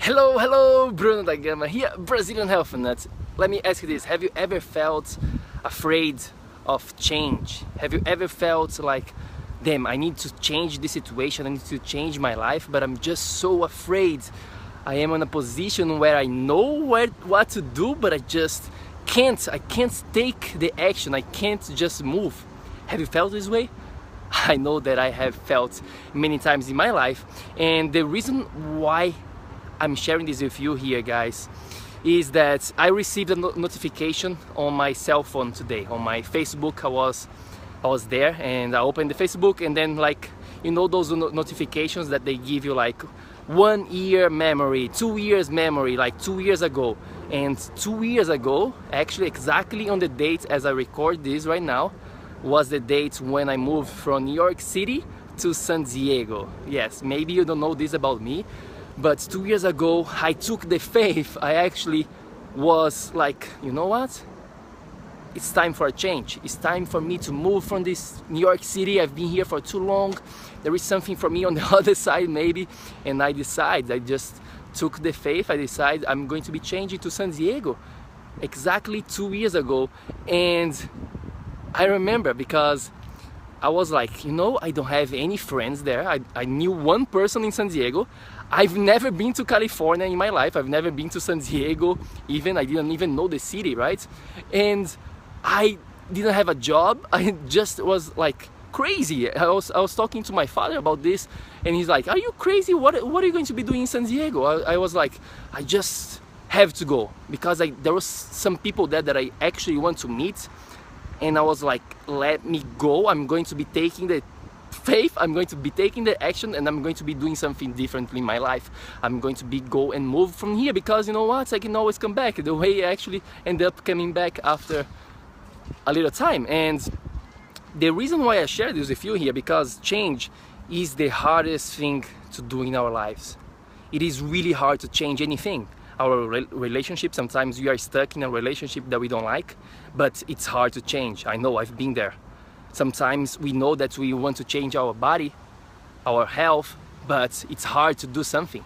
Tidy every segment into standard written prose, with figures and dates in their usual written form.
Hello, Bruno da GAMA here, Brazilian health nut. Let me ask you this: have you ever felt afraid of change? Have you ever felt like, damn, I need to change this situation, I need to change my life, but I'm just so afraid. I am in a position where I know what to do, but I just can't. I can't take the action, I can't just move. Have you felt this way? I know that I have felt many times in my life, and the reason why I'm sharing this with you here, guys, is that I received a notification on my cell phone today. On my Facebook, I was there and I opened the Facebook, and then, like, you know, those notifications that they give you, like 1 year memory, 2 years memory, like 2 years ago. And 2 years ago, actually exactly on the date as I record this right now, was the date when I moved from New York City to San Diego. Yes, maybe you don't know this about me, but 2 years ago I took the faith. I actually was like, you know what? It's time for a change. It's time for me to move from this New York City. I've been here for too long. There is something for me on the other side maybe. And I just took the faith. I decided I'm going to be changing to San Diego exactly 2 years ago. And I remember because I was like, you know, I don't have any friends there. I knew one person in San Diego. I've never been to California in my life. I've never been to San Diego even. I didn't even know the city, right? And I didn't have a job. I just was like crazy. I was talking to my father about this, and he's like, are you crazy? What are you going to be doing in San Diego? I was like, I just have to go because there was some people there that I actually want to meet. And I was like, let me go. I'm going to be taking the faith, I'm going to be taking the action, and I'm going to be doing something differently in my life. I'm going to go and move from here because, you know what, I can always come back. The way I actually end up coming back after a little time. And the reason why I share this with you here, because change is the hardest thing to do in our lives. It is really hard to change anything. Our relationship, sometimes we are stuck in a relationship that we don't like, but it's hard to change. I know, I've been there. Sometimes we know that we want to change our body, our health, but it's hard to do something.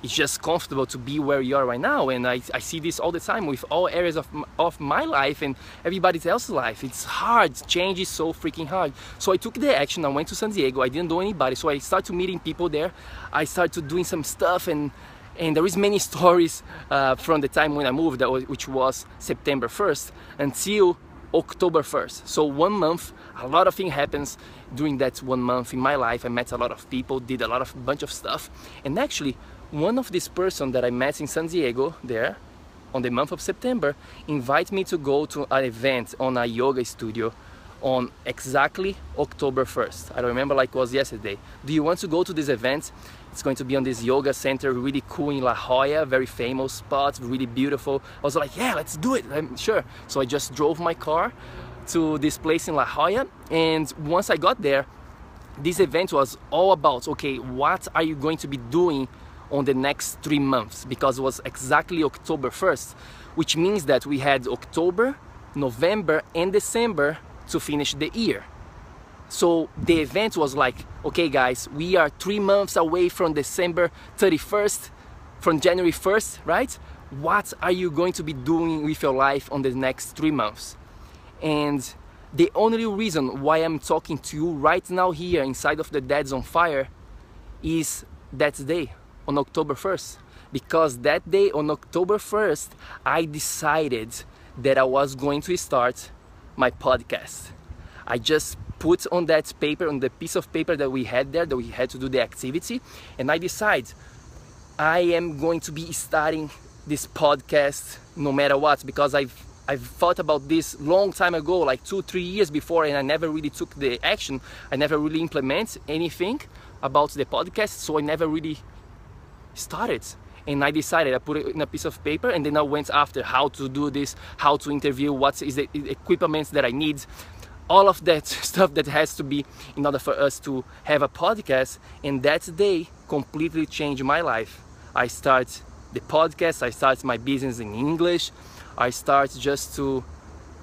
It's just comfortable to be where you are right now, and I see this all the time with all areas of my life and everybody else's life. It's hard. Change is so freaking hard. So I took the action. I went to San Diego. I didn't know anybody, so I started meeting people there. I started doing some stuff, and there is many stories from the time when I moved, which was September 1st until October 1st. So 1 month, a lot of things happens during that 1 month in my life. I met a lot of people, did a bunch of stuff, and actually one of these person that I met in San Diego there on the month of September invited me to go to an event on a yoga studio on exactly October 1st. I remember like it was yesterday. Do you want to go to this event? It's going to be on this yoga center, really cool in La Jolla, very famous spot, really beautiful. I was like, yeah, let's do it, I'm sure. So I just drove my car to this place in La Jolla, and once I got there, this event was all about, okay, what are you going to be doing on the next 3 months? Because it was exactly October 1st, which means that we had October, November and December to finish the year. So the event was like, okay guys, we are 3 months away from December 31st, from January 1st, right? What are you going to be doing with your life on the next 3 months? And the only reason why I'm talking to you right now here inside of the Dads on Fire is that day on October 1st. Because that day on October 1st, I decided that I was going to start my podcast. I just put on that paper, on the piece of paper that we had there, that we had to do the activity, and I decided I am going to be starting this podcast no matter what, because I've thought about this long time ago, like 2-3 years before, and I never really took the action. I never really implement anything about the podcast, so I never really started. And I decided, I put it in a piece of paper, and then I went after how to do this, how to interview, what is the equipment that I need, all of that stuff that has to be in order for us to have a podcast. And that day completely changed my life. I started the podcast, I started my business in English, I started just to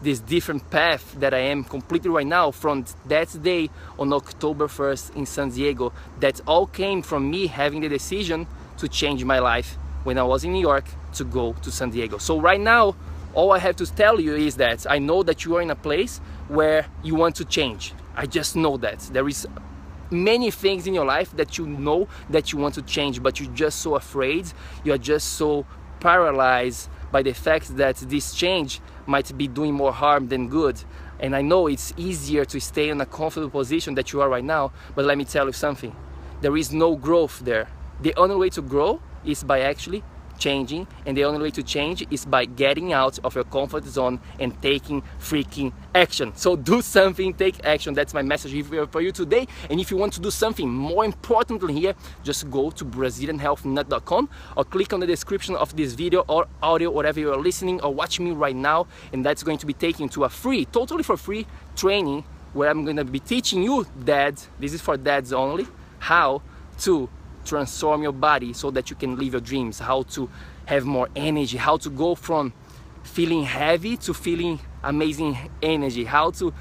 this different path that I am completely right now from that day on October 1st in San Diego. That all came from me having the decision to change my life when I was in New York to go to San Diego. So right now, all I have to tell you is that I know that you are in a place where you want to change. I just know that. There is many things in your life that you know that you want to change, but you're just so afraid, you're just so paralyzed by the fact that this change might be doing more harm than good. And I know it's easier to stay in a comfortable position that you are right now, but let me tell you something. There is no growth there. The only way to grow is by actually changing, and the only way to change is by getting out of your comfort zone and taking freaking action. So do something, take action. That's my message here for you today. And if you want to do something more importantly here, just go to BrazilianHealthNut.com or click on the description of this video or audio, whatever you are listening or watching me right now, and that's going to be taken to a free, totally for free training where I'm going to be teaching you, dads, this is for dads only, how to transform your body so that you can live your dreams, how to have more energy, how to go from feeling heavy to feeling amazing energy, how to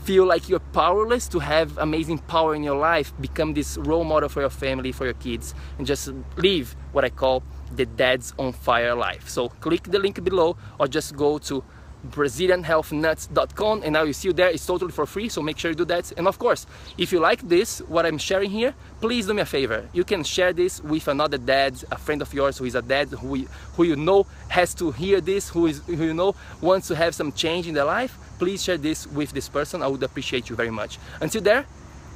feel like you're powerless to have amazing power in your life, become this role model for your family, for your kids, and just live what I call the Dads on Fire life. So click the link below or just go to BrazilianHealthNuts.com and I will see you there. It's totally for free, so make sure you do that. And of course, if you like this, what I'm sharing here, please do me a favor. You can share this with another dad, a friend of yours who is a dad, who you know has to hear this, who you know wants to have some change in their life. Please share this with this person. I would appreciate you very much. Until there,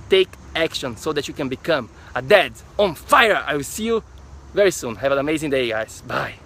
take action so that you can become a dad on fire. I will see you very soon. Have an amazing day, guys. Bye.